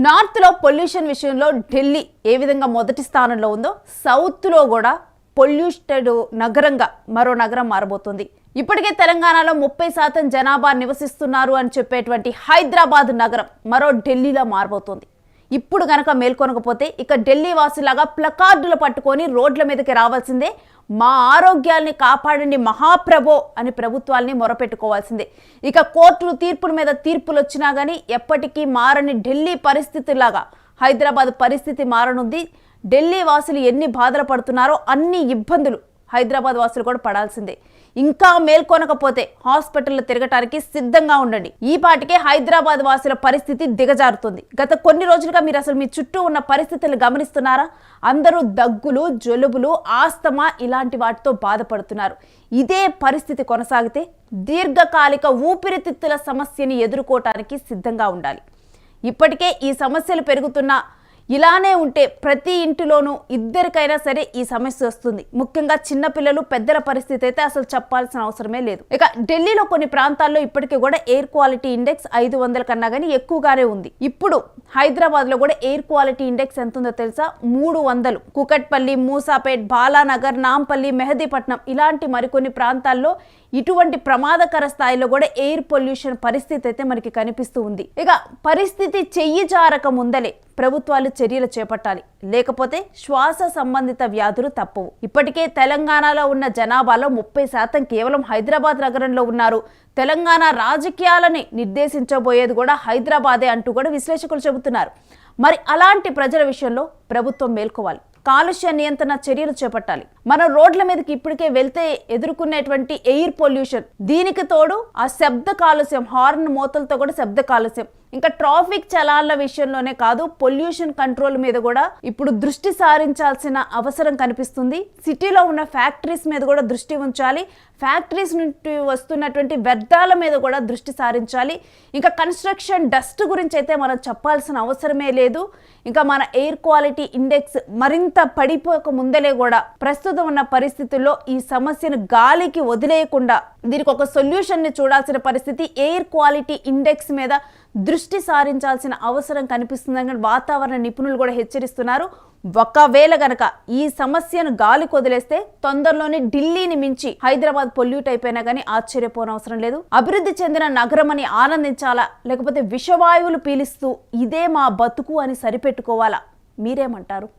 North లో pollution విషయంలో ఢిల్లీ ఏ విధంగా మొదటి స్థానంలో ఉందో సౌత్ లో కూడా పొల్యూటెడ్ నగరంగా మరో నగరం మారబోతుంది. ఇప్పటికే తెలంగాణలో 30% జనాభా నివసిస్తున్నారు అని చెప్పేటువంటి హైదరాబాద్ నగరం మరో ఢిల్లీలో మారబోతుంది. ఇప్పుడు గనక మేల్కొనకపోతే ఇక ఢిల్లీ వాసులాగా ప్లకార్డులు పట్టుకొని రోడ్ల మీదకి రావాల్సిందే. మా ఆరోగ్యాల్ని కాపాడండి మహాప్రభో అని ప్రభుత్వాల్ని మొరపెట్టుకోవాల్సిందే. ఇక కోర్టులు తీర్పుల మీద తీర్పులు వచ్చినా కానీ ఎప్పటికీ మారని ఢిల్లీ పరిస్థితిలాగా హైదరాబాద్ పరిస్థితి మారనుంది. ఢిల్లీ వాసులు ఎన్ని బాధలు పడుతున్నారో అన్ని ఇబ్బందులు హైదరాబాద్ వాసులు కూడా పడాల్సిందే. ఇంకా మేల్కొనకపోతే హాస్పిటల్లో తిరగటానికి సిద్ధంగా ఉండండి. ఈ పాటికే హైదరాబాద్ వాసుల పరిస్థితి దిగజారుతుంది. గత కొన్ని రోజులుగా మీరు అసలు మీ చుట్టూ ఉన్న పరిస్థితులను గమనిస్తున్నారా? అందరూ దగ్గులు, జలుబులు, ఆస్తమా ఇలాంటి వాటితో బాధపడుతున్నారు. ఇదే పరిస్థితి కొనసాగితే దీర్ఘకాలిక ఊపిరితిత్తుల సమస్యని ఎదుర్కోవటానికి సిద్ధంగా ఉండాలి. ఇప్పటికే ఈ సమస్యలు పెరుగుతున్నా ఇలానే ఉంటే ప్రతి ఇంటిలోనూ ఇద్దరికైనా సరే ఈ సమస్య వస్తుంది. ముఖ్యంగా చిన్నపిల్లలు, పెద్దల పరిస్థితి అయితే అసలు చెప్పాల్సిన అవసరమే లేదు. ఇక ఢిల్లీలో కొన్ని ప్రాంతాల్లో ఇప్పటికీ కూడా ఎయిర్ క్వాలిటీ ఇండెక్స్ 500 కన్నా కానీ ఎక్కువగానే ఉంది. ఇప్పుడు హైదరాబాద్ లో కూడా ఎయిర్ క్వాలిటీ ఇండెక్స్ ఎంత ఉందో తెలుసా? 300. కుకట్పల్లి, మూసాపేట్, బాలానగర్, నాంపల్లి, మెహదీపట్నం ఇలాంటి మరికొన్ని ప్రాంతాల్లో ఇటువంటి ప్రమాదకర స్థాయిలో కూడా ఎయిర్ పొల్యూషన్ పరిస్థితి అయితే మనకి కనిపిస్తూ ఉంది. ఇక పరిస్థితి చెయ్యి జారక ముందలే ప్రభుత్వాలు చర్యలు చేపట్టాలి, లేకపోతే శ్వాస సంబంధిత వ్యాధులు తప్పవు. ఇప్పటికే తెలంగాణలో ఉన్న జనాభాలో 30% కేవలం హైదరాబాద్ నగరంలో ఉన్నారు. తెలంగాణ రాజకీయాలని నిర్దేశించబోయేది కూడా హైదరాబాదే అంటూ కూడా విశ్లేషకులు చెబుతున్నారు. మరి అలాంటి ప్రజల విషయంలో ప్రభుత్వం మేల్కోవాలి, కాలుష్య నియంత్రణ చర్యలు చేపట్టాలి. మనం రోడ్ల మీదకి ఇప్పటికే వెళ్తే ఎదుర్కొనేటువంటి ఎయిర్ పొల్యూషన్, దీనికి తోడు ఆ శబ్ద కాలుష్యం, హార్న్ మోతలతో కూడా శబ్ద కాలుష్యం, ఇంకా ట్రాఫిక్ చలాన్ల విషయంలోనే కాదు పొల్యూషన్ కంట్రోల్ మీద కూడా ఇప్పుడు దృష్టి సారించాల్సిన అవసరం కనిపిస్తుంది. సిటీలో ఉన్న ఫ్యాక్టరీస్ మీద కూడా దృష్టి ఉంచాలి, ఫ్యాక్టరీస్ నుండి వస్తున్నటువంటి వ్యర్థాల మీద కూడా దృష్టి సారించాలి. ఇంకా కన్స్ట్రక్షన్ డస్ట్ గురించి అయితే మనం చెప్పాల్సిన అవసరమే లేదు. ఇంకా మన ఎయిర్ క్వాలిటీ ఇండెక్స్ మరింత పడిపోక ముందలే కూడా ప్రస్తుతం ఉన్న పరిస్థితుల్లో ఈ సమస్యను గాలికి వదిలేయకుండా దీనికి ఒక సొల్యూషన్ ని చూడాల్సిన పరిస్థితి. ఎయిర్ క్వాలిటీ ఇండెక్స్ మీద దృష్టి సారించాల్సిన అవసరం కనిపిస్తుందని వాతావరణ నిపుణులు కూడా హెచ్చరిస్తున్నారు. ఒకవేళ గనక ఈ సమస్యను గాలికి వదిలేస్తే తొందరలోనే ఢిల్లీని మించి హైదరాబాద్ పొల్యూట్ అయిపోయినా కానీ ఆశ్చర్యపోనవసరం లేదు. అభివృద్ధి చెందిన నగరం అని ఆనందించాలా, లేకపోతే విషవాయువులు పీలిస్తూ ఇదే మా బతుకు అని సరిపెట్టుకోవాలా? మీరేమంటారు?